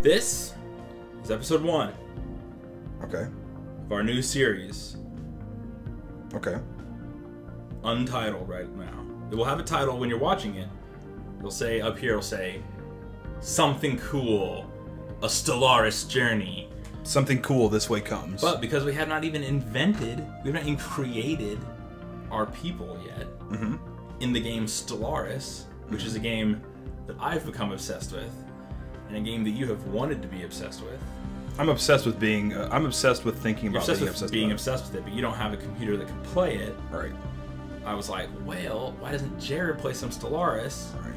This is episode 1 Okay. of our new series, Okay. untitled right now. It will have a title when you're watching it. It'll say, up here, it'll say, something cool, a Stellaris journey. Something cool this way comes. But because we have not even invented, we have not even created our people yet in the game Stellaris, which is a game that I've become obsessed with, and a game that you have wanted to be obsessed with. I'm obsessed with being. I'm obsessed with thinking You're about being obsessed with it, but you don't have a computer that can play it. Right. I was like, well, why doesn't Jared play some Stellaris? Right.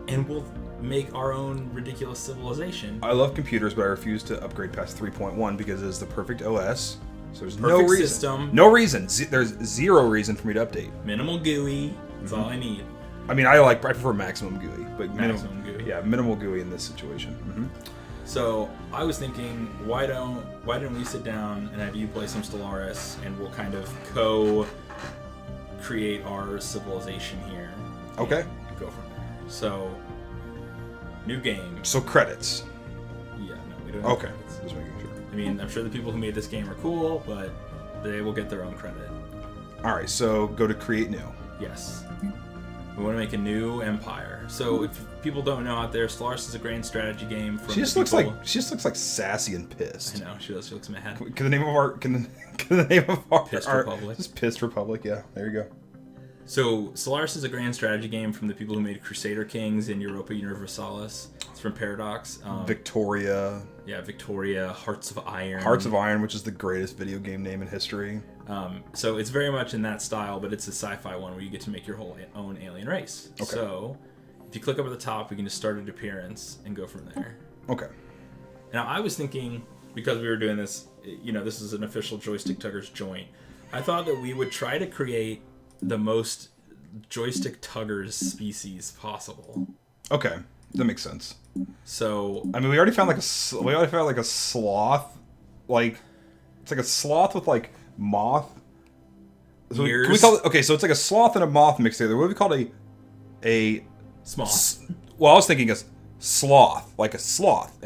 And we'll make our own ridiculous civilization. I love computers, but I refuse to upgrade past 3.1 because it is the perfect OS. So there's no Perfect reason. system. No reason. There's zero reason for me to update. Minimal GUI. That's all I need. I mean, I prefer maximum GUI, but Maximum GUI. Yeah, minimal GUI in this situation. So I was thinking, why didn't we sit down and have you play some Stellaris, and we'll kind of create our civilization here. Okay. And go from there. So, new game. So credits. Yeah, no, we don't. Okay. Just making sure. I mean, I'm sure the people who made this game are cool, but they will get their own credit. All right. So go to create new. Yes. We want to make a new empire. So if people don't know out there, Stellaris is a grand strategy game. From She just looks like sassy and pissed. I know she does. She looks mad. Can the name of our Pissed our, Republic. Just Pissed Republic. Yeah, there you go. So Stellaris is a grand strategy game from the people who made Crusader Kings and Europa Universalis. It's from Paradox. Victoria. Yeah, Victoria. Hearts of Iron. Hearts of Iron, which is the greatest video game name in history. So it's very much in that style, but it's a sci-fi one where you get to make your whole own alien race. Okay. So if you click up at the top, we can just start an appearance and go from there. Okay. Now I was thinking, because we were doing this, this is an official Joystick Tuggers joint. I thought that we would try to create the most Joystick Tuggers species possible. Okay, that makes sense. So I mean, we already found like a sloth, like it's like a sloth with like moth. So ears. can we call it? Okay, so it's like a sloth and a moth mixed together. What do we call a small? Well, I was thinking a sloth, like a sloth,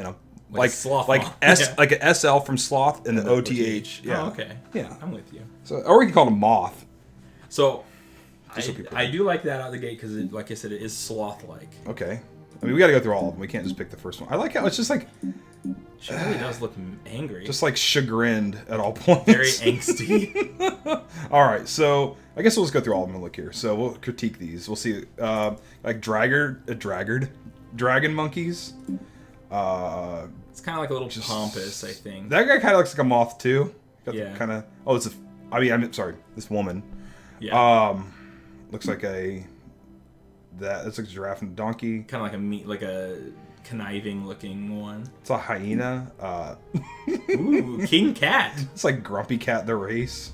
like sloth like moth. like a SL from sloth and the OTH. Yeah. Oh, okay. Yeah, I'm with you. So, or we can call it a moth. So, so I do like that out of the gate because, like I said, it is sloth-like. Okay. I mean, we got to go through all of them. We can't just pick the first one. I like how it's just like... She really does look angry. Just like chagrined at all points. Very angsty. All right, so I guess we'll just go through all of them and look here. So we'll critique these. We'll see, like dragon monkeys. It's kind of like a little pompous, I think. That guy kind of looks like a moth too. Yeah. Kind of. Oh, I'm sorry. This woman. Yeah. Looks like that's like a giraffe and a donkey. Kind of like a conniving looking one. It's a hyena. Ooh, King Cat. It's like Grumpy Cat the race.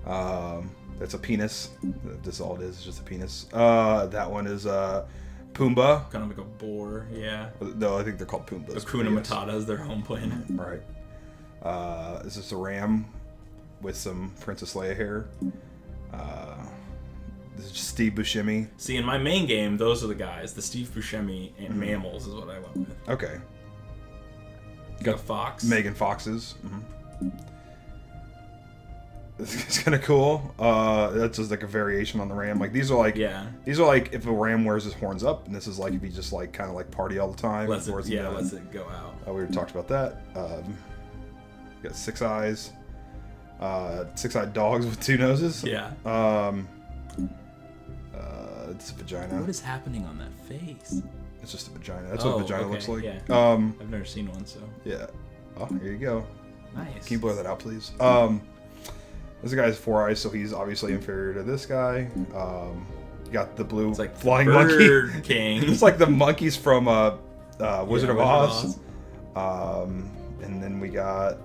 That's a penis. That's all it is. It's just a penis. That one is Pumbaa. Kind of like a boar. Yeah. No, I think they're called Pumbas. Hakuna Matata is their home planet. Right. Is this a ram with some Princess Leia hair? This is Steve Buscemi. See, in my main game, those are the guys. The Steve Buscemi and mammals is what I went with. Okay. You got a fox. Megan Foxes. This is kind of cool. That's just like a variation on the ram. Like these are like if a ram wears his horns up, and this is like if he just like kind of like party all the time. Lets it go out. We already talked about that. Got 6 eyes. 6-eyed dogs with 2 noses. Yeah. It's a vagina. What is happening on that face? It's just a vagina. That's what a vagina looks like. Yeah. I've never seen one, so. Yeah. Oh, here you go. Nice. Can you blur that out, please? This guy has 4 eyes, so he's obviously inferior to this guy. Got the blue flying monkey. King. It's like the monkeys from Wizard of Oz. And then we got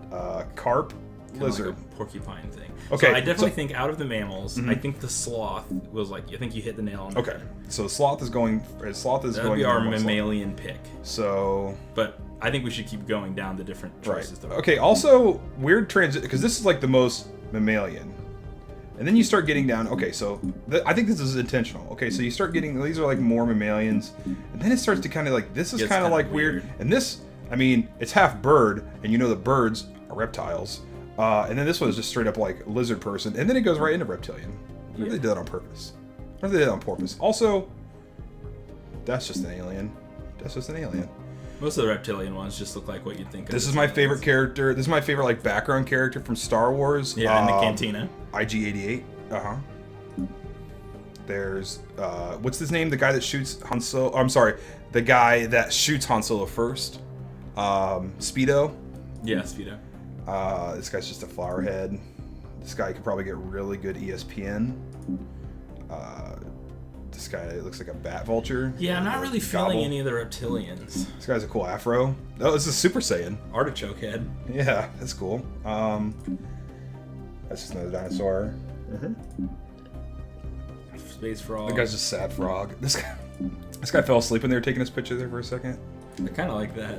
carp, lizard, like a porcupine thing. Okay, so I definitely think out of the mammals, I think the sloth was like. I think you hit the nail on the head. So sloth is going. That'd be our mammalian pick. So, but I think we should keep going down the different choices. Right. Okay. Also, weird transit because this is like the most mammalian. And then you start getting down. Okay, so I think this is intentional. Okay, so you start getting, these are like more mammalians, and then it starts to kind of like, this is kind of like weird. And this, I mean, it's half bird, and you know the birds are reptiles. And then this one is just straight up like lizard person, and then it goes right into reptilian. What if they did that on purpose? What if they did that on purpose? Also, that's just an alien. That's just an alien. Most of the reptilian ones just look like what you'd think of. This is my favorite character. This is my favorite like background character from Star Wars. Yeah, in the cantina. IG-88. There's what's his name? The guy that shoots Han Solo. I'm sorry, the guy that shoots Han Solo first. Speedo. Yeah, Speedo. This guy's just a flower head. This guy could probably get really good ESPN. This guy looks like a bat vulture. Yeah, I'm not really feeling any of the reptilians. This guy's a cool afro. Oh, this is Super Saiyan. Artichoke head. Yeah, that's cool. That's just another dinosaur. Space frog. The guy's just sad frog. This guy fell asleep when they were taking his picture there for a second. I kind of like that.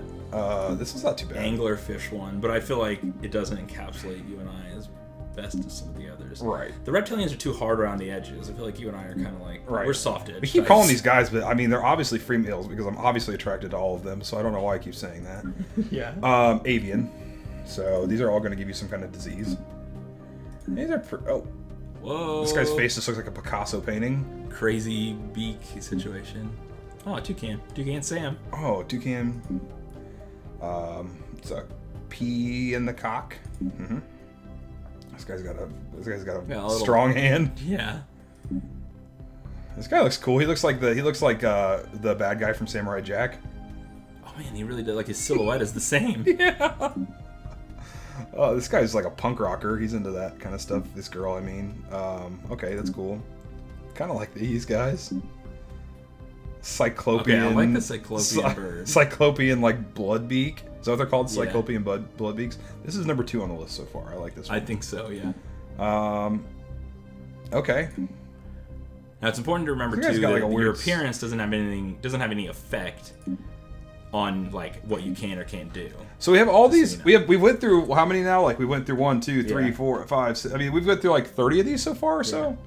This is not too bad. Anglerfish one, but I feel like it doesn't encapsulate you and I as best as some of the others. Right. The reptilians are too hard around the edges. I feel like you and I are kind of like, we're soft edge. We keep calling these guys, but I mean, they're obviously free males because I'm obviously attracted to all of them, so I don't know why I keep saying that. Yeah. Avian. So these are all going to give you some kind of disease. These are whoa. This guy's face just looks like a Picasso painting. Crazy beak situation. Oh, toucan. Toucan Sam. Oh, toucan. It's a pea in the cock. Mm-hmm. This guy's got a strong hand. Yeah. This guy looks cool. He looks like the bad guy from Samurai Jack. Oh man, he really did. Like his silhouette is the same. Yeah. Oh, this guy's like a punk rocker. He's into that kind of stuff. This girl, I mean. Okay, that's cool. Kind of like these guys. Cyclopean. Okay, I like the cyclopean bird. Cyclopean like blood beak. Is that what they're called? Cyclopean blood beaks. This is number 2 on the list so far. I like this one. I think so. Yeah. Okay. Now it's important to remember too that your appearance doesn't have any effect on like what you can or can't do. So we have all these. We went through how many now? Like we went through 1, 2, 3, 4, 5. 6, I mean, we've went through like 30 of these so far or so.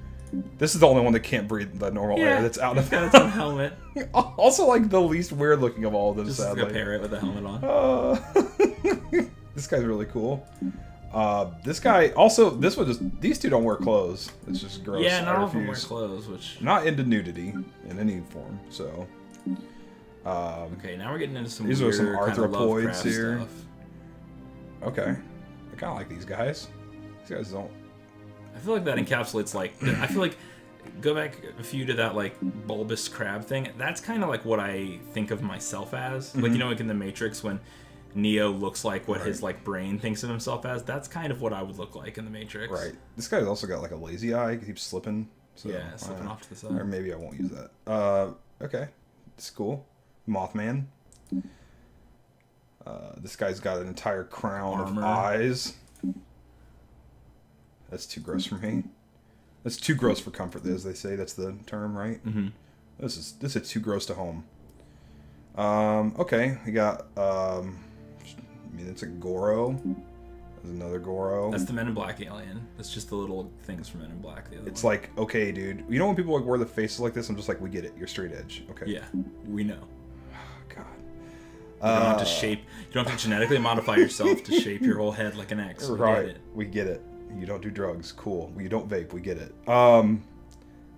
This is the only one that can't breathe the normal air that's out of got its own helmet. Also, like the least weird looking of all of them. Just sadly. like a parrot with a helmet on. This guy's really cool. This guy also. This one just. These two don't wear clothes. It's just gross. Yeah, not all of them wear clothes, which not into nudity in any form. So. Okay, now we're getting into some. These weird are some arthropods here. Stuff. Okay, I kind of like these guys. These guys don't. I feel like that encapsulates like. I feel like go back a few to that like bulbous crab thing. That's kind of like what I think of myself as. Mm-hmm. Like like in the Matrix when Neo looks like what his like brain thinks of himself as. That's kind of what I would look like in the Matrix. Right. This guy's also got like a lazy eye. He keeps slipping. So, yeah, slipping off to the side. Or maybe I won't use that. Okay, it's cool. Mothman. This guy's got an entire crown of eyes. That's too gross for me. That's too gross for comfort, as they say. That's the term, right? Mm-hmm. This is too gross to home. Okay, we got. I mean, it's a Goro. There's another Goro. That's the Men in Black alien. That's just the little things from Men in Black. The other it's one. like, okay, dude. You know when people like wear the faces like this? I'm just like, we get it. You're straight edge. Okay. Yeah, we know. God. You don't have to shape. You don't have to genetically modify yourself to shape your whole head like an X. Right. We get it. You don't do drugs. Cool. You don't vape. We get it.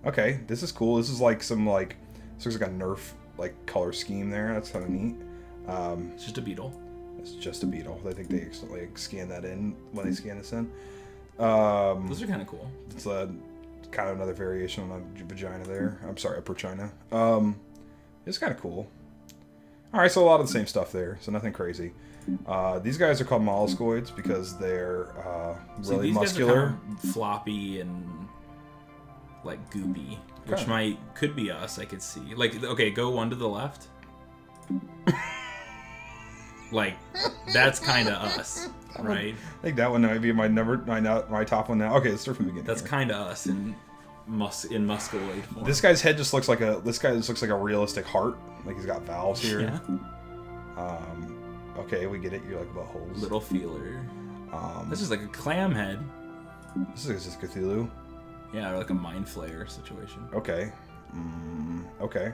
Okay. This is cool. This is like some like. This looks like a Nerf like color scheme there. That's kind of neat. It's just a beetle. It's just a beetle. I think they accidentally scan that in when they scan this in. Those are kind of cool. It's a kind of another variation on a vagina there. I'm sorry, upper china. It's kind of cool. All right, so a lot of the same stuff there. So nothing crazy. These guys are called molluscoids because they're really these muscular, guys are kind of floppy and like goopy, which could be us. I could see. Like, okay, go one to the left. Like, that's kind of us, right? I think that one might be my top one now. Okay, let's start from the beginning. That's kind of us in musculoid form. This guy's head just looks like a realistic heart. Like he's got valves here. Yeah. Okay, we get it. You're like buttholes. Little feeler. This is like a clam head. This is just Cthulhu. Yeah, or like a mind flayer situation. Okay. Okay.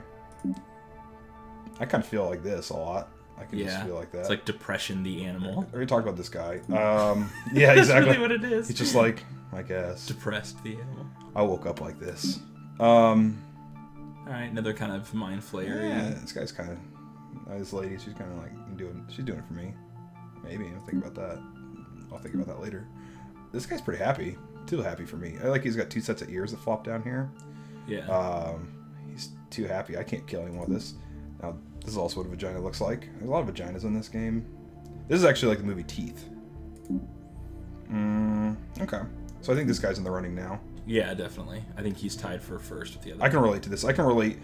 I kind of feel like this a lot. I can just feel like that. It's like Depression the Animal. We talked about this guy. Yeah, exactly. That's really what it is. He's just like, I guess. Depressed the Animal. I woke up like this. Alright, another kind of mind flayer. Yeah, this guy's kind of... This lady, she's kind of like she's doing it for me. Maybe, I'll think about that. I'll think about that later. This guy's pretty happy. Too happy for me. I like he's got 2 sets of ears that flop down here. Yeah. He's too happy. I can't kill him with this. Now, this is also what a vagina looks like. There's a lot of vaginas in this game. This is actually like the movie Teeth. Okay. So I think this guy's in the running now. Yeah, definitely. I think he's tied for first with the other. I can relate to this. I can relate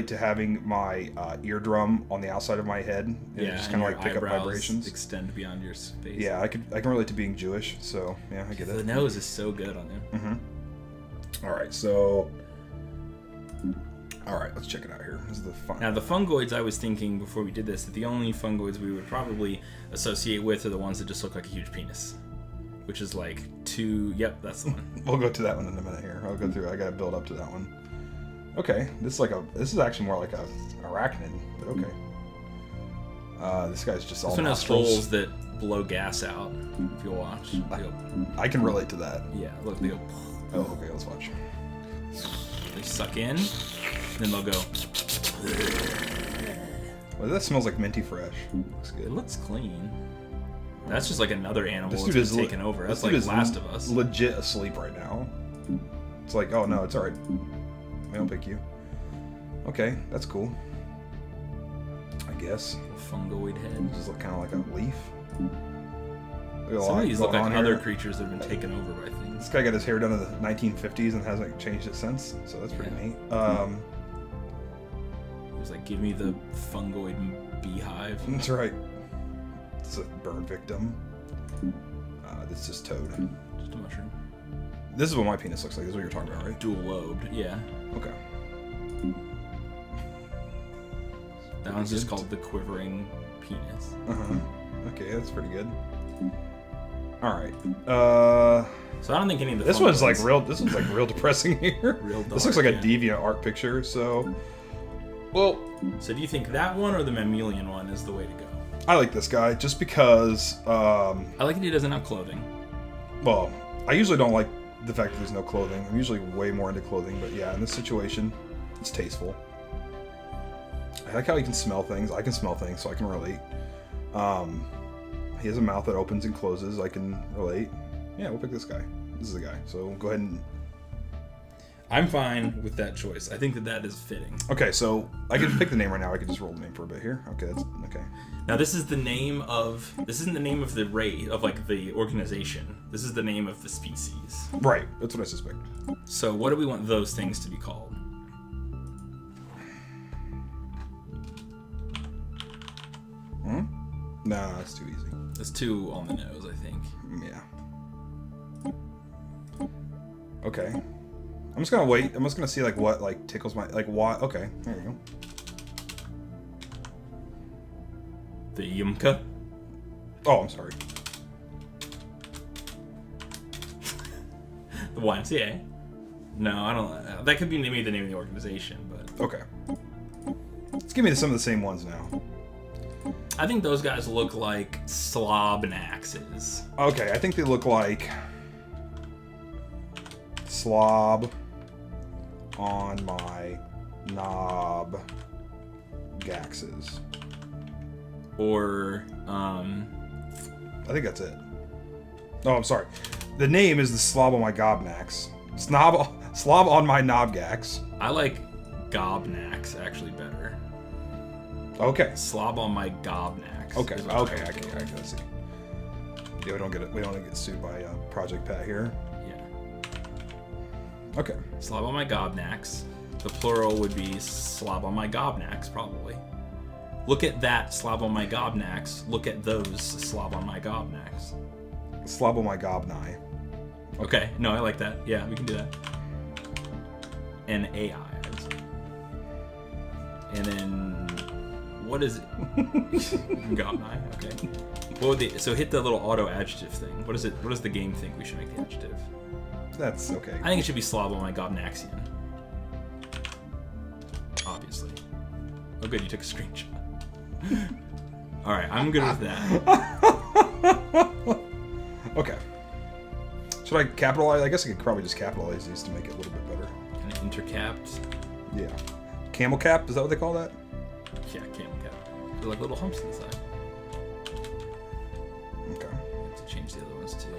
to having my eardrum on the outside of my head and just kind of like pick up vibrations. Extend beyond your space. Yeah, I can relate to being Jewish. So yeah, I get it. The nose is so good on him. All right, so. All right, let's check it out here. This is the fun. Now, the fungoids, I was thinking before we did this, that the only fungoids we would probably associate with are the ones that just look like a huge penis. Which is like 2... Yep, that's the one. We'll go to that one in a minute here. I'll go through... I gotta build up to that one. Okay, this is actually more like a arachnid, but okay. This guy's just all nostrils. This one has holes that blow gas out, if you watch. I can relate to that. Yeah, look, they go... Oh, okay, let's watch. They suck in, then they'll go... Well, that smells like minty fresh. Looks good. It looks clean. That's just like another animal this that's dude been taken over. That's like Last of Us. Legit asleep right now. It's like, oh no, it's alright. We don't pick you. Okay, that's cool. I guess. Fungoid head. Just look kind of like a leaf. Some of these look like other creatures that have been taken over by things. This guy got his hair done in the 1950s and hasn't changed it since, so that's pretty neat. He was like, give me the fungoid beehive. That's right. It's a burn victim. This is Toad. Just a mushroom. This is what my penis looks like. This is what you're talking about, right? Dual lobed, yeah. Okay. That one's just called the quivering penis. Okay, that's pretty good. All right. So I don't think any of the this one's like real. This one's like real depressing here. Real dark, this looks like a deviant art picture. So, well. So do you think that one or the mammalian one is the way to go? I like this guy just because. I like that he doesn't have clothing. Well, I usually don't like the fact that there's no clothing. I'm usually way more into clothing, but yeah, in this situation, it's tasteful. I like how he can smell things. I can smell things, so I can relate. He has a mouth that opens and closes. I can relate. Yeah, we'll pick this guy. This is the guy. So go ahead and... I'm fine with that choice. I think that is fitting. Okay, so I can pick the name right now. I can just roll the name for a bit here. Okay, that's okay. Now this is the name of... This isn't the name of the race, of like the organization. This is the name of the species. Right, that's what I suspect. So what do we want those things to be called? Nah, that's too easy. That's too on the nose, I think. Yeah. Okay. I'm just gonna wait. I'm just gonna see like what like tickles my why. Okay, there you go. The Yumka. Oh, I'm sorry. The YMCA. No, I don't. That could be maybe the name of the organization, but okay. Let's give me some of the same ones now. I think those guys look like slobnaxes. Okay, I think they look like slob on my knob gaxes. Or, I think that's it. Oh, I'm sorry. The name is the slob on my gobnax. Slob on my knobgax. I like gobnax actually better. Okay. Slob on my gobnax. Okay. Okay. I can see. Yeah, we don't get sued by Project Pat here. Yeah. Okay. Slob on my gobnax. The plural would be slob on my gobnax, probably. Look at that slob on my gobnax. Look at those slob on my gobnax. Slob on my gobnai. Okay. No, I like that. Yeah, we can do that. And AI. And then what is it? Gobnai. Okay. What would so hit the little auto adjective thing. What is it? What does the game think we should make the adjective? That's okay. I think it should be Slobble, my Gobnaxian. Obviously. Oh, good, you took a screenshot. Alright, I'm good with that. Okay. Should I capitalize? I guess I could probably just capitalize these to make it a little bit better. Kind of intercapped. Yeah. Camel cap? Is that what they call that? Yeah, camel cap. They're like little humps inside. Okay. I have to change the other ones too.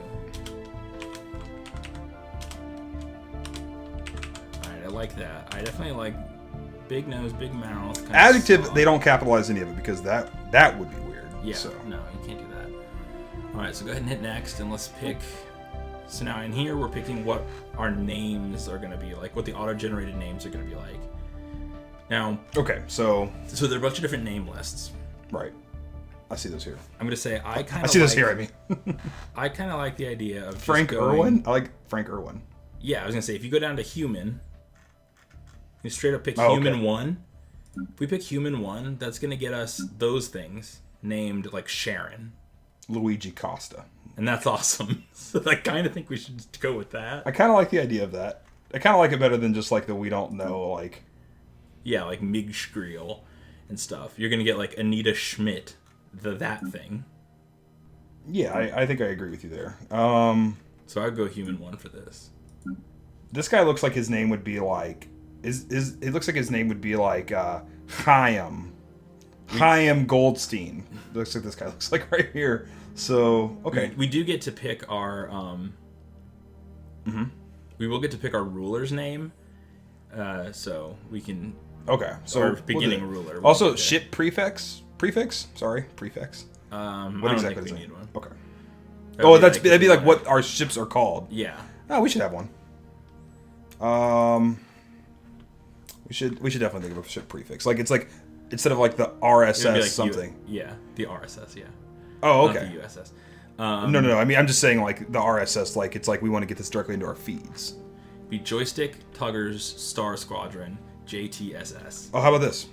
Alright, I like that. I definitely like big nose, big mouth. Adjective, they don't capitalize any of it because that would be weird. Yeah, so. no, you can't do that. Alright, so go ahead and hit next and let's pick. So now in here we're picking what our names are going to be like, what the auto-generated names are going to be like. Now, okay, so there are a bunch of different name lists. Right. I see those here. I'm going to say I kind of I see this here, I mean. I kind of like the idea of Frank Irwin? I like Frank Irwin. Yeah, I was going to say if you go down to human, you straight up pick human 1. If we pick human 1, that's going to get us those things named like Sharon. Luigi Costa. And that's awesome. So I kind of think we should just go with that. I kind of like the idea of that. I kind of like it better than just like the we don't know, like... Yeah, like Mig Skriel and stuff. You're going to get like Anita Schmidt, that thing. Yeah, I think I agree with you there. So I'd go human 1 for this. This guy looks like his name would be like... It looks like his name would be like Chaim Goldstein. Looks like this guy looks like right here. So, okay. We do get to pick our... We will get to pick our ruler's name. So we can... Okay. So our beginning ruler. Also, ship prefix? Sorry, prefix. What exactly does it need one? Okay. That'd be like what our ships are called. Yeah. Oh, we should have one. We should definitely think of a ship prefix. Like it's like instead of like the RSS like something. Yeah, the RSS. Yeah. Oh, okay. Not the USS. No. I mean, I'm just saying like the RSS. Like it's like we want to get this directly into our feeds. Be Joystick Tuggers Star Squadron JTSS. Oh, how about this?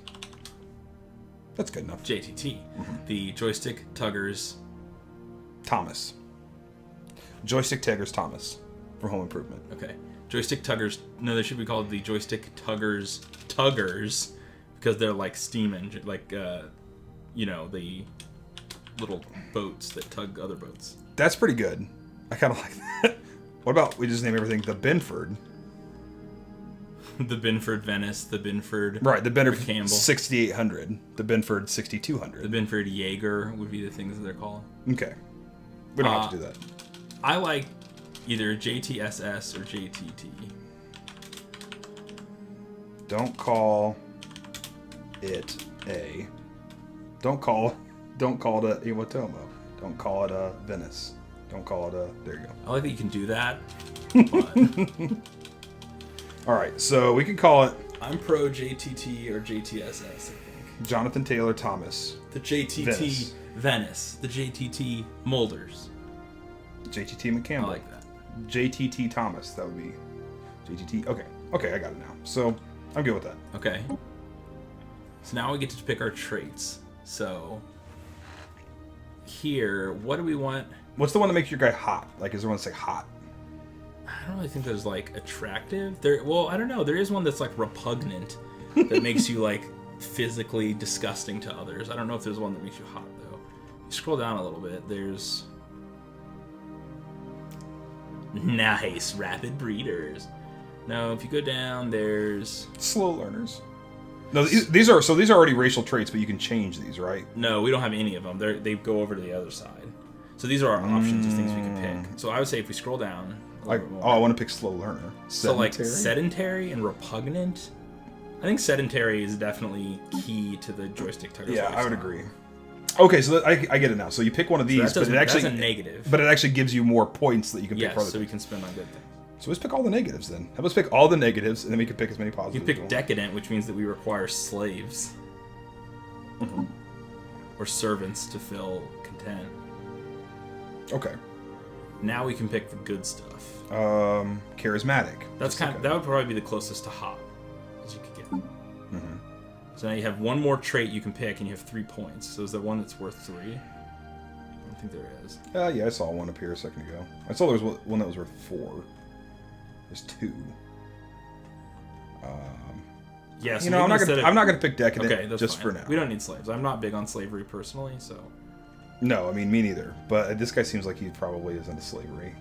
That's good enough. JTT. The Joystick Tuggers Thomas. Joystick Tuggers Thomas from Home Improvement. Okay. Joystick Tuggers. No, they should be called the Joystick Tuggers because they're like steam engine, like the little boats that tug other boats. That's pretty good. I kind of like that. What about we just name everything the Binford? The Binford Venice, the Binford... Right, the Binford Campbell. 6800, the Binford 6200. The Binford Jaeger would be the things that they're called. Okay. We don't have to do that. I like either JTSS or JTT. Don't call it a... Don't call it a Iwatomo. Don't call it a Venice. Don't call it a... There you go. I like that you can do that. But... Alright, so we can call it... I'm pro JTT or JTSS, I think. Jonathan Taylor Thomas. The JTT Venice. The JTT Molders. JTT McCampbell. I like that. JTT Thomas. That would be... JTT... Okay, I got it now. So, I'm good with that. Okay. So now we get to pick our traits. So... Here, what do we want? What's the one that makes your guy hot? Like, is there one that's like hot? I don't really think there's like attractive. Well, I don't know. There is one that's like repugnant that makes you like physically disgusting to others. I don't know if there's one that makes you hot though. You scroll down a little bit. There's nice rapid breeders. No, if you go down, there's slow learners. No, these are already racial traits, but you can change these, right? No, we don't have any of them. They go over to the other side. So these are our options of things we can pick. So I would say if we scroll down. I want to pick slow learner. Sedentary? So like sedentary and repugnant. I think sedentary is definitely key to the Joystick Tugger. Yeah, I would agree. Okay, so I get it now. So you pick one of these, but it actually that's a negative. But it actually gives you more points that you can pick. Yes, so we can spend on good things. So let's pick all the negatives then. Let's pick all the negatives, and then we can pick as many positives. You pick decadent, which means that we require slaves or servants to fill content. Okay. Now we can pick the good stuff. Charismatic. That would probably be the closest to hot as you could get. So now you have one more trait you can pick, and you have 3 points. So is there one that's worth 3? I don't think there is. Yeah, I saw one up here a second ago. I saw there was one that was worth 4. There's 2. Yeah, so you know, I'm not gonna pick decadent. Okay, that's just fine. for now. We don't need slaves. I'm not big on slavery personally, so. No, I mean me neither. But this guy seems like he probably is into slavery.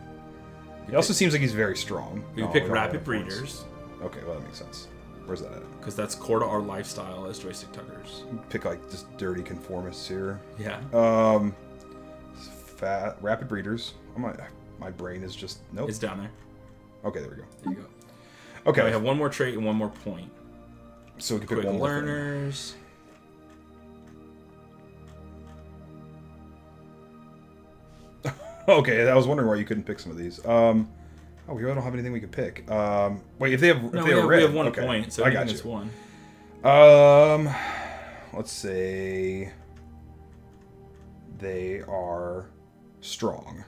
He also seems like he's very strong. We pick rapid breeders. Okay, well that makes sense. Where's that at? Because that's core to our lifestyle as Joystick Tuggers. Pick like just dirty conformists here. Yeah. Fat rapid breeders. My brain is just nope. It's down there. Okay, there we go. There you go. Okay. Now we have one more trait and one more point. So we can pick Quick one more learners. Okay, I was wondering why you couldn't pick some of these. Oh, we really don't have anything we can pick. Wait, if they have red, we have one okay. point, so I got it's you. one. Let's say they are strong.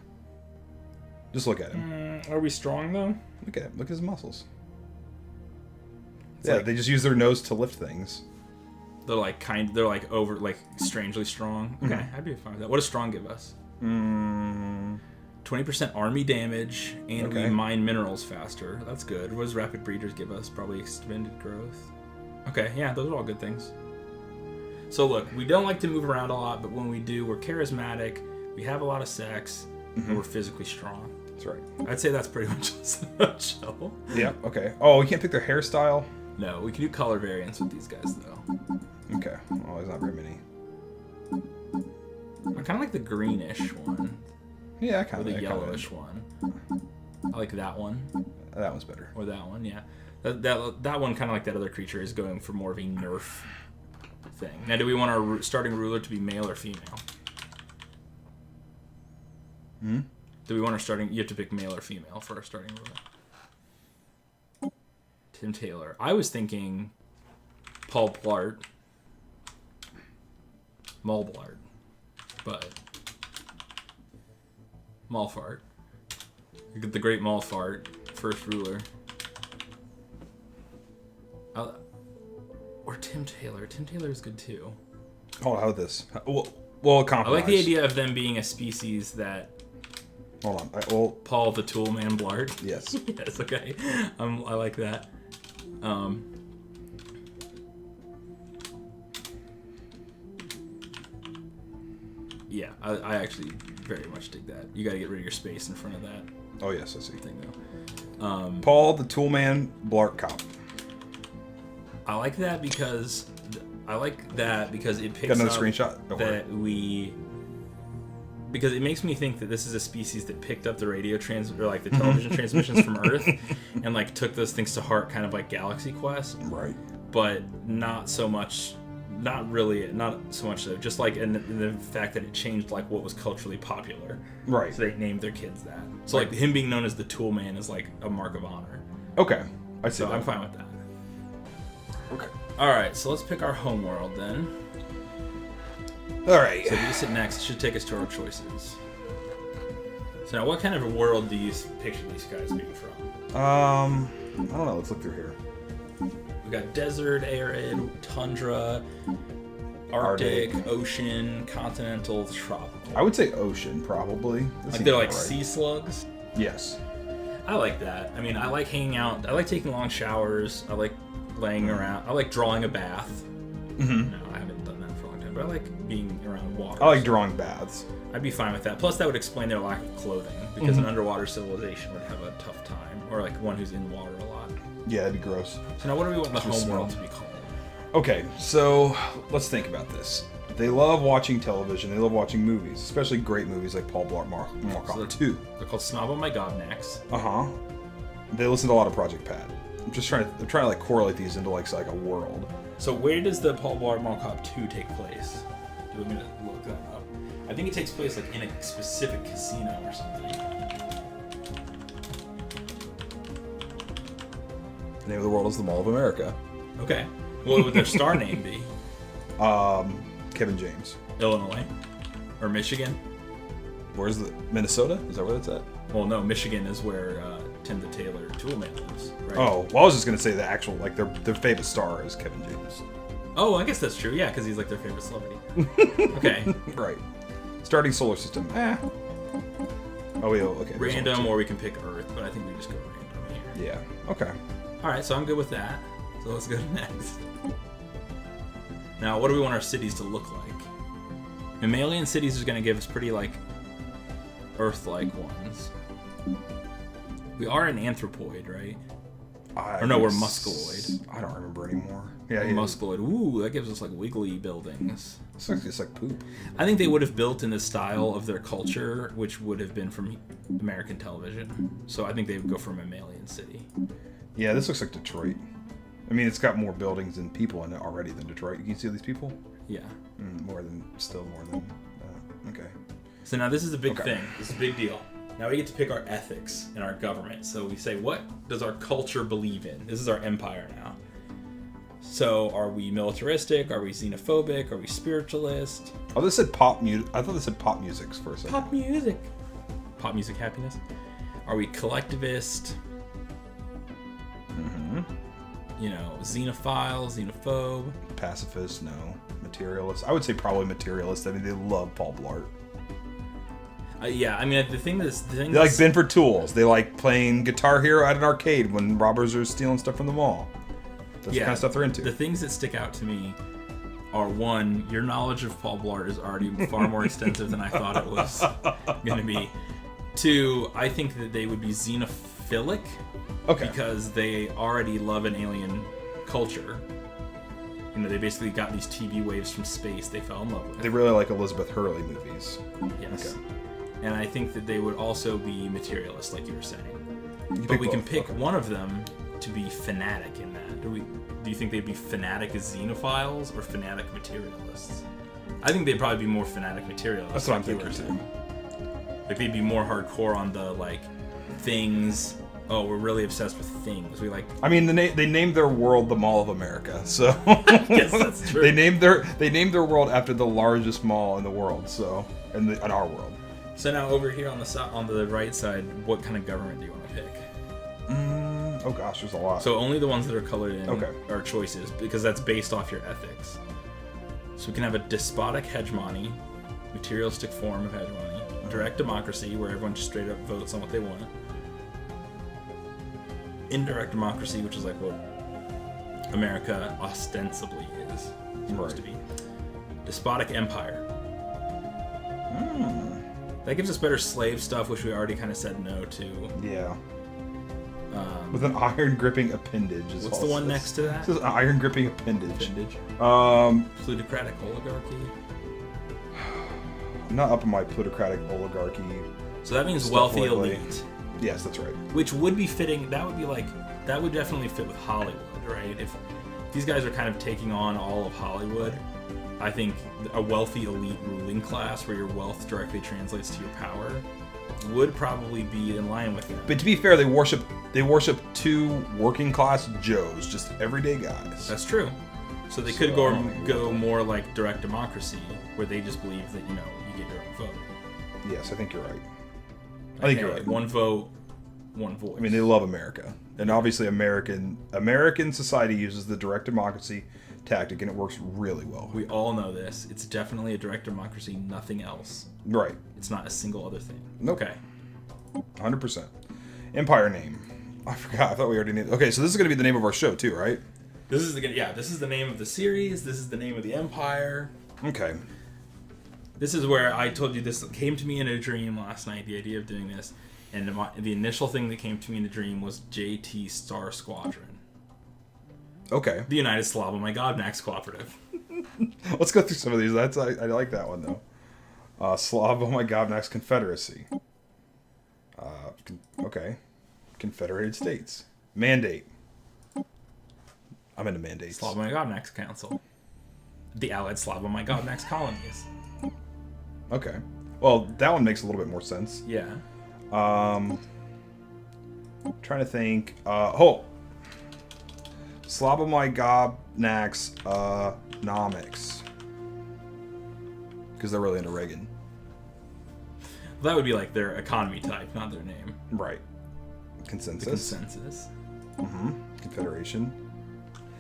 Just look at him. Are we strong though? Look at him. Look at his muscles. It's yeah, like, they just use their nose to lift things. They're like strangely strong. Okay, I'd be fine with that. What does strong give us? 20% army damage, and we mine minerals faster. That's good. What does rapid breeders give us? Probably extended growth. Okay, yeah, those are all good things. So look, we don't like to move around a lot, but when we do, we're charismatic, we have a lot of sex, and we're physically strong. That's right. I'd say that's pretty much a show. Yeah, okay. Oh, we can't pick their hairstyle? No, we can do color variants with these guys, though. Okay. Well, there's not very many. I kind of like the greenish one. Yeah, I kind Or of the yellowish one. I like that one. That one's better. Or that one, yeah. That one, kind of like that other creature, is going for more of a nerf thing. Now, do we want our starting ruler to be male or female? Do we want our starting... You have to pick male or female for our starting ruler. Tim Taylor. I was thinking Paul Blart. Mulblart. But... Malfart. You get the great Malfart. First ruler. Or Tim Taylor. Tim Taylor is good too. Hold on, how about this? Well, compromise. I like the idea of them being a species that... Hold on. Paul the Toolman Blart. Yes. Yes, okay. I like that. Yeah, I actually very much dig that. You gotta get rid of your space in front of that. Oh, yes, I see. Thing, though. Paul the Toolman Blart Cop. I like that because it picks Got another up screenshot? that we... Because it makes me think that this is a species that picked up the radio or like the television transmissions from Earth and like took those things to heart, kind of like Galaxy Quest. Right. But not so much so, just like in the fact that it changed like what was culturally popular. Right. So they named their kids that. So like him being known as the Tool Man is like a mark of honor. Okay. I see. So I'm fine with that. Okay. Alright, so let's pick our home world then. Alright. So if you sit next, it should take us to our choices. So now, what kind of a world do you picture these guys being from? I don't know. Let's look through here. We got desert, arid, tundra, Arctic, ocean, continental, tropical. I would say ocean, probably. Like they're like sea slugs? Yes. I like that. I mean, I like hanging out. I like taking long showers. I like laying around. I like drawing a bath. Mm-hmm. No, I haven't done that for a long time, but I like being around water. I like drawing baths. I'd be fine with that. Plus, that would explain their lack of clothing, because an underwater civilization would have a tough time, or like one who's in water a lot. Yeah, that'd be gross. So now, what do we want the home world to be called? Okay, so let's think about this. They love watching television. They love watching movies, especially great movies like Paul Blart Mall 2. They're called Snob on My Gobnacks. They listen to a lot of Project Pat. I'm trying to like correlate these into like a world. So where does the Paul Blart Mall Cop 2 take place? Do you want me to look that up? I think it takes place like in a specific casino or something. The name of the world is the Mall of America. Okay. What would their star name be? Kevin James. Illinois? Or Michigan? Where's the Minnesota? Is that where that's at? Well, no, Michigan is where Tim the Taylor Toolman lives, right? Oh, well, I was just gonna say the actual like their favorite star is Kevin James. Oh, I guess that's true. Yeah, because he's like their favorite celebrity. Okay. Right. Starting solar system. Oh, wait. Okay. Random, or we can pick Earth, but I think we just go random here. Yeah. Okay. All right, so I'm good with that. So let's go to next. Now, what do we want our cities to look like? Mammalian cities is going to give us pretty, like, Earth-like ones. We are an anthropoid, right? Or no, we're musculoid. I don't remember anymore. Yeah, musculoid. Ooh, that gives us, like, wiggly buildings. It's like poop. I think they would have built in the style of their culture, which would have been from American television. So I think they would go for a mammalian city. Yeah, this looks like Detroit. I mean, it's got more buildings and people in it already than Detroit. You can see all these people? Yeah. More than... okay. So now this is a big thing. This is a big deal. Now we get to pick our ethics in our government. So we say, what does our culture believe in? This is our empire now. So are we militaristic? Are we xenophobic? Are we spiritualist? Oh, this said pop music. I thought this said pop music for a second. Pop music. Pop music happiness. Are we collectivist? Mm-hmm. You know, xenophile, xenophobe. Pacifist, no. Materialist. I would say probably materialist. I mean, they love Paul Blart. Yeah, I mean, the thing they like Ben for Tools. They like playing Guitar Hero at an arcade when robbers are stealing stuff from the mall. That's the kind of stuff they're into. The things that stick out to me are, one, your knowledge of Paul Blart is already far more extensive than I thought it was going to be. Two, I think that they would be xenophilic. Okay. Because they already love an alien culture. You know, they basically got these TV waves from space they fell in love with. They really like Elizabeth Hurley movies. Yes. Okay. And I think that they would also be materialist, like you were saying. But we can pick one of them to be fanatic in that. Do you think they'd be fanatic as xenophiles or fanatic materialists? I think they'd probably be more fanatic materialists. That's what I'm thinking too. Like they'd be more hardcore on the like things. Oh, we're really obsessed with things. We like. I mean, they named their world the Mall of America, so. Yes, that's true. They named their world after the largest mall in the world, so in our world. So now over here on the right side, what kind of government do you want to pick? Oh gosh, there's a lot. So only the ones that are colored in are choices, because that's based off your ethics. So we can have a despotic hegemony, materialistic form of hegemony, direct democracy, where everyone just straight up votes on what they want. Indirect democracy, which is like what America ostensibly is supposed to be. Despotic empire. That gives us better slave stuff, which we already kind of said no to. Yeah. With an iron gripping appendage. What's the one next to that? This is an iron gripping appendage. Plutocratic oligarchy. I'm not up on my plutocratic oligarchy. So that means wealthy elite. Yes, that's right. Which would be fitting. That would definitely fit with Hollywood, right? If these guys are kind of taking on all of Hollywood, I think a wealthy elite ruling class where your wealth directly translates to your power would probably be in line with them. But to be fair, they worship two working class Joes, just everyday guys. That's true. So they could go more like direct democracy, where they just believe that, you know, you get your own vote. Yes, I think you're right. I think you're right. One vote, one voice. I mean, they love America, and obviously American society uses the direct democracy tactic, and it works really well. We all know this. It's definitely a direct democracy, nothing else. Right. It's not a single other thing. Nope. Okay. 100%. Empire name. I forgot. I thought we already named. Okay, so this is going to be the name of our show too, right? This is the name of the series. This is the name of the empire. Okay. This is where I told you this came to me in a dream last night, the idea of doing this. And the initial thing that came to me in a dream was JT Star Squadron. Okay. The United Slava My Godnax Cooperative. Let's go through some of these. I like that one, though. Slava My Godnax Confederacy. Okay. Confederated States. Mandate. I'm into mandates. Slava My Godnax Council. The Allied Slava My Godnax Colonies. Okay. Well, that one makes a little bit more sense. Yeah. Trying to think. Slava My Godnax Nomics. Because they're really into Reagan. Well, that would be like their economy type, not their name. Right. Consensus. The consensus. Confederation.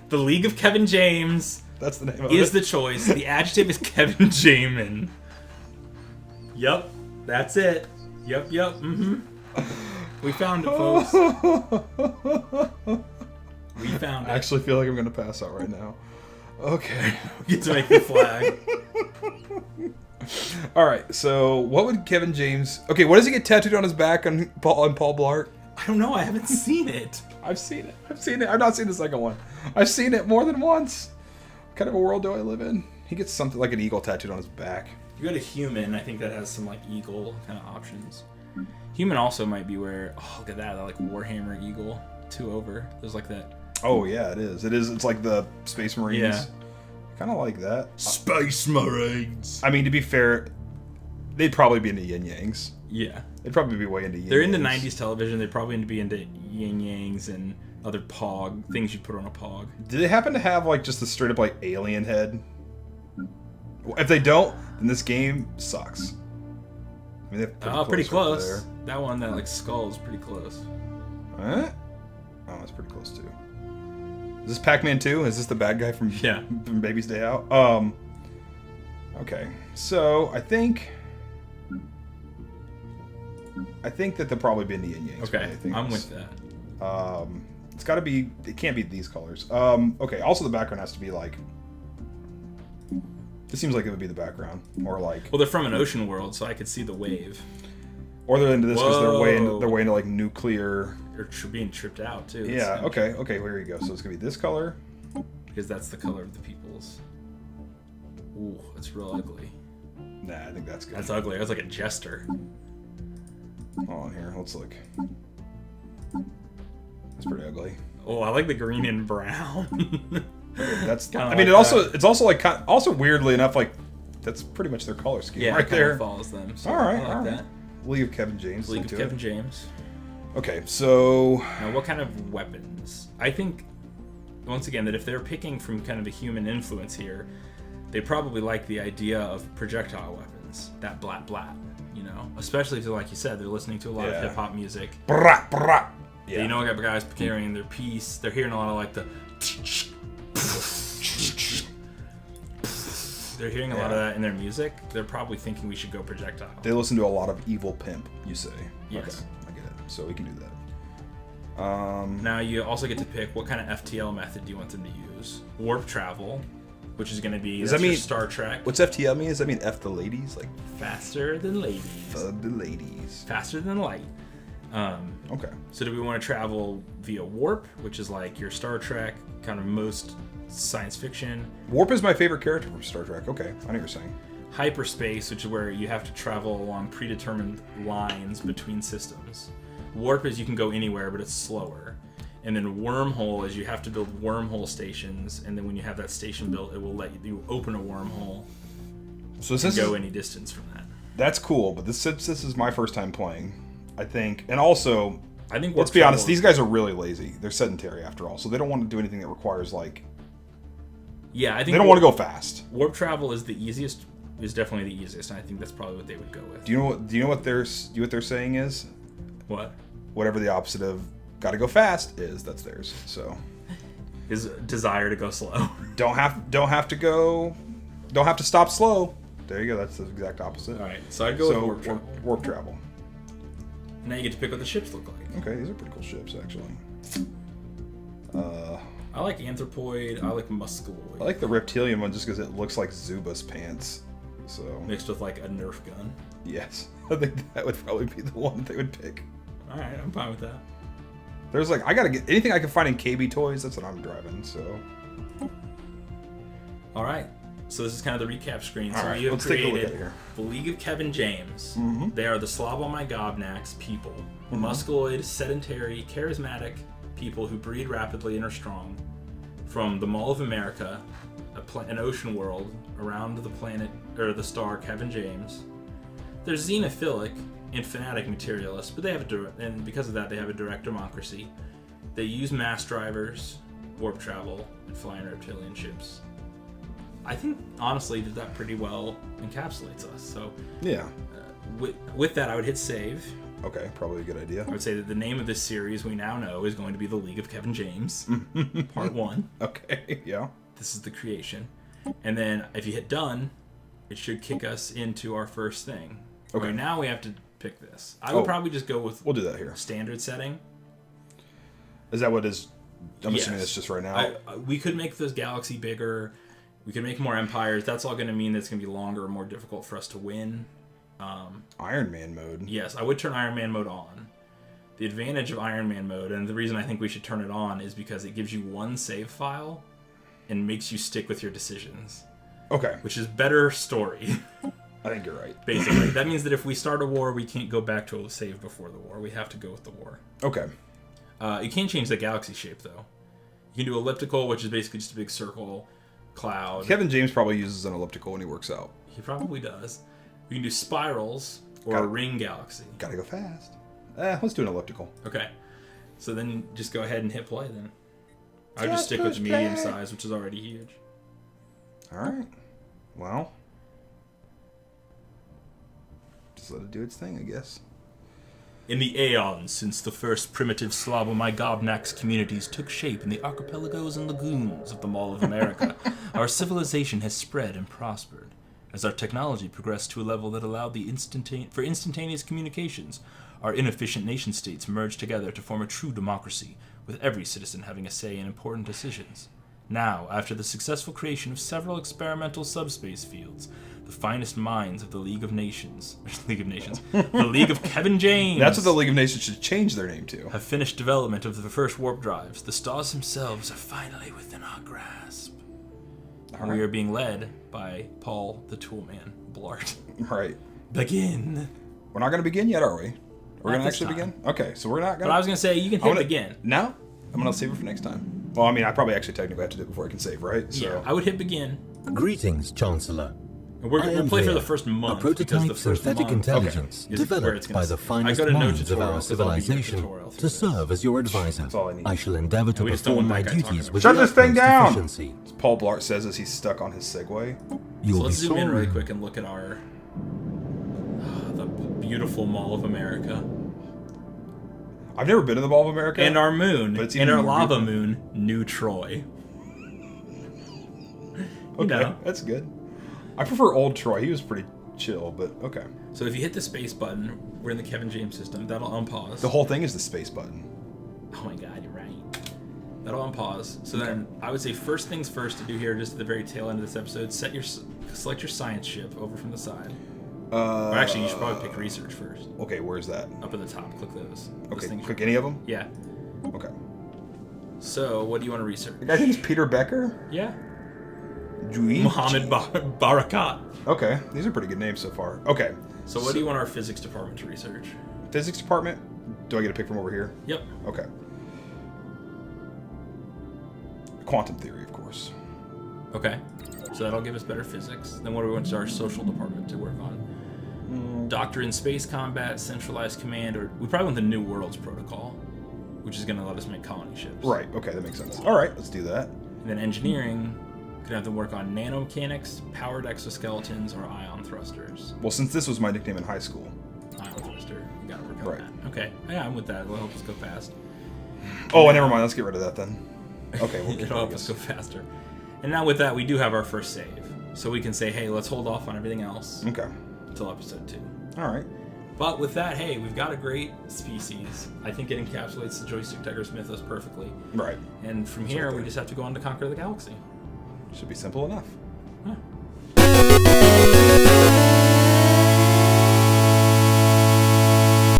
The League of Kevin James. That's the name of it. Is the choice. The adjective is Kevin Jamin. Yup. That's it. Yup. We found it, folks. We found it. I actually feel like I'm going to pass out right now. Okay. We get to make the flag. All right, so what would Kevin James... Okay, what does he get tattooed on his back on Paul Blart? I don't know. I haven't seen it. I've seen it. I've not seen the second one. I've seen it more than once. What kind of a world do I live in? He gets something like an eagle tattooed on his back. You go to human, I think that has some like eagle kind of options. Human also might be where... Oh, look at that. That like Warhammer eagle. 2 over. There's like that... Oh, yeah, it is. It's like the Space Marines. Yeah. Kind of like that. Space Marines. I mean, to be fair, they'd probably be into yin-yangs. Yeah. They'd probably be way into yin-yangs. They're into 90s television. They'd probably be into yin-yangs and other pog, things you put on a pog. Do they happen to have, like, just the straight-up, like, alien head? If they don't, then this game sucks. I mean, they're pretty close. There. That one, that, like, skull is pretty close. Huh? Oh, that's pretty close, too. Is this Pac-Man 2? Is this the bad guy from Baby's Day Out? Okay. So, I think that they'll probably be in the yin-yangs. Okay, I'm with that. It's got to be... It can't be these colors. Okay, also the background has to be, like... It seems like it would be the background. Or, like... Well, they're from an ocean world, so I could see the wave. Or they're into this because they're way into, like, nuclear... They're being tripped out, too. Yeah, okay, well, here you go. So it's going to be this color. Because that's the color of the peoples. Ooh, that's real ugly. Nah, I think that's good. That's ugly. That's like a jester. Hold on here. Let's look. That's pretty ugly. Oh, I like the green and brown. That's. Kinda I mean, like it's also like also weirdly enough, like that's pretty much their color scheme right there. It follows them. So all right, I like that. League of Kevin James. League of Kevin James. Okay, so now what kind of weapons? I think once again that if they're picking from kind of a human influence here, they probably like the idea of projectile weapons. That blat blat, you know, especially if, like you said, they're listening to a lot of hip hop music. Brat, brat. Yeah. You know, I got guys carrying their piece. They're hearing a lot of like the. They're hearing a lot of that in their music. They're probably thinking we should go projectile. They listen to a lot of Evil Pimp, you say? Yes. Okay, I get it. So we can do that. Now you also get to pick what kind of FTL method do you want them to use. Warp travel, which is going to be your Star Trek. What's FTL mean? Does that mean F the ladies? Like faster than ladies. F the ladies. Faster than light. Okay. So do we want to travel via warp, which is like your Star Trek, kind of most science fiction. Warp is my favorite character from Star Trek. Okay, I know what you're saying. Hyperspace, which is where you have to travel along predetermined lines between systems. Warp is you can go anywhere, but it's slower. And then wormhole is you have to build wormhole stations, and then when you have that station built, it will let you open a wormhole. So this go any distance from that. That's cool, but this is my first time playing, I think. And also, I think let's be honest, these guys are really lazy. They're sedentary after all, so they don't want to do anything that requires like. Yeah, I think they don't want to go fast. Warp travel is the easiest. Is definitely the easiest, and I think that's probably what they would go with. Do you know what they're saying is? What? Whatever the opposite of "gotta go fast" is, that's theirs. So. His desire to go slow. Don't have to stop slow. There you go. That's the exact opposite. All right, so I'd go with warp travel. Now you get to pick what the ships look like. Okay, these are pretty cool ships, actually. I like anthropoid. I like musculoid. I like the reptilian one just because it looks like Zuba's pants. So mixed with like a Nerf gun. Yes, I think that would probably be the one that they would pick. All right, I'm fine with that. There's like I gotta get anything I can find in KB Toys. That's what I'm driving. So. All right. So this is kind of the recap screen. All so right, we have let's take a look at it created here. the League of Kevin James. Mm-hmm. They are the slob on my gobnacks people. Mm-hmm. Musculoid, sedentary, charismatic people who breed rapidly and are strong. From the Mall of America, an ocean world around the planet, or the star Kevin James. They're xenophilic and fanatic materialists, but they have and because of that they have a direct democracy. They use mass drivers, warp travel, and flying reptilian ships. I think, honestly, that pretty well encapsulates us. So, yeah. With that, I would hit save. Okay, probably a good idea. I would say that the name of this series we now know is going to be The League of Kevin James, Part 1. Okay, yeah. This is the creation. And then, if you hit done, it should kick us into our first thing. Okay. Right now, we have to pick this. I would probably just go with... We'll do that here. Standard setting. Is that what is... I'm assuming it's just right now. We could make this galaxy bigger. We could make more empires. That's all going to mean that it's going to be longer and more difficult for us to win. Iron Man mode. Yes, I would turn Iron Man mode on. The advantage of Iron Man mode, and the reason I think we should turn it on, is because it gives you one save file and makes you stick with your decisions. Okay. Which is better story. I think you're right. Basically. That means that if we start a war, we can't go back to a save before the war. We have to go with the war. Okay. You can't change the galaxy shape, though. You can do elliptical, which is basically just a big circle, cloud. Kevin James probably uses an elliptical when he works out. He probably does. You can do spirals or a ring galaxy. Gotta go fast. Let's do an elliptical. Okay. So then just go ahead and hit play, then. I would just stick with the medium size, which is already huge. Alright. Well. Just let it do its thing, I guess. In the aeons since the first primitive Slavo-Mygobnax communities took shape in the archipelagos and lagoons of the Mall of America, our civilization has spread and prospered. As our technology progressed to a level that allowed for instantaneous communications, our inefficient nation-states merged together to form a true democracy, with every citizen having a say in important decisions. Now, after the successful creation of several experimental subspace fields, the finest minds of the League of Nations, the League of Kevin James. That's what the League of Nations should change their name to. Have finished development of the first warp drives. The stars themselves are finally within our grasp. Right. We are being led by Paul the Toolman Blart. Right. Begin. We're not going to begin yet, are we? We're going to actually begin? Okay, so we're not going to... But I was going to say, you can hit begin. No? I'm going to save it for next time. Well, I mean, I probably actually technically have to do it before I can save, right? So. Yeah, I would hit begin. Greetings, Chancellor. We'll play for the first month. A prototype synthetic intelligence developed by the finest minds of our civilization to serve as your advisor. I shall endeavor to perform my duties with Shut this thing down! efficiency. As Paul Blart says as he's stuck on his Segway. So let's zoom in really quick and look at our the beautiful Mall of America. I've never been to the Mall of America. And our moon, and our lava moon, New Troy. Okay, that's good. I prefer old Troy. He was pretty chill, but okay. So if you hit the space button, we're in the Kevin James system. That'll unpause. The whole thing is the space button. Oh my god, you're right. That'll unpause. So then I would say first things first to do here, just at the very tail end of this episode, select your science ship over from the side. Or actually, you should probably pick research first. Okay, where's that? Up at the top. Click those. Okay, click any of them? Yeah. Okay. So, what do you want to research? The guy's name is Peter Becker? Yeah. Mohammed Barakat. Okay, these are pretty good names so far. Okay. So what do you want our physics department to research? Physics department? Do I get a pick from over here? Yep. Okay. Quantum theory, of course. Okay. So that'll give us better physics. Then what do we want our social department to work on? Doctor in space combat, centralized command, or we probably want the New Worlds protocol, which is going to let us make colony ships. Right. Okay, that makes sense. All right, let's do that. And then engineering. Could have them work on nanomechanics, powered exoskeletons, or ion thrusters. Well, since this was my nickname in high school. Ion thruster. You gotta work on that. Okay. Yeah, I'm with that. It'll help us go fast. Oh, never mind. Let's get rid of that then. Okay, we'll it'll help us go faster. And now with that, we do have our first save. So we can say, hey, let's hold off on everything else. Okay. Until episode 2. All right. But with that, hey, we've got a great species. I think it encapsulates the Joystick Tuggers mythos perfectly. Right. And from here, we just have to go on to conquer the galaxy. Should be simple enough.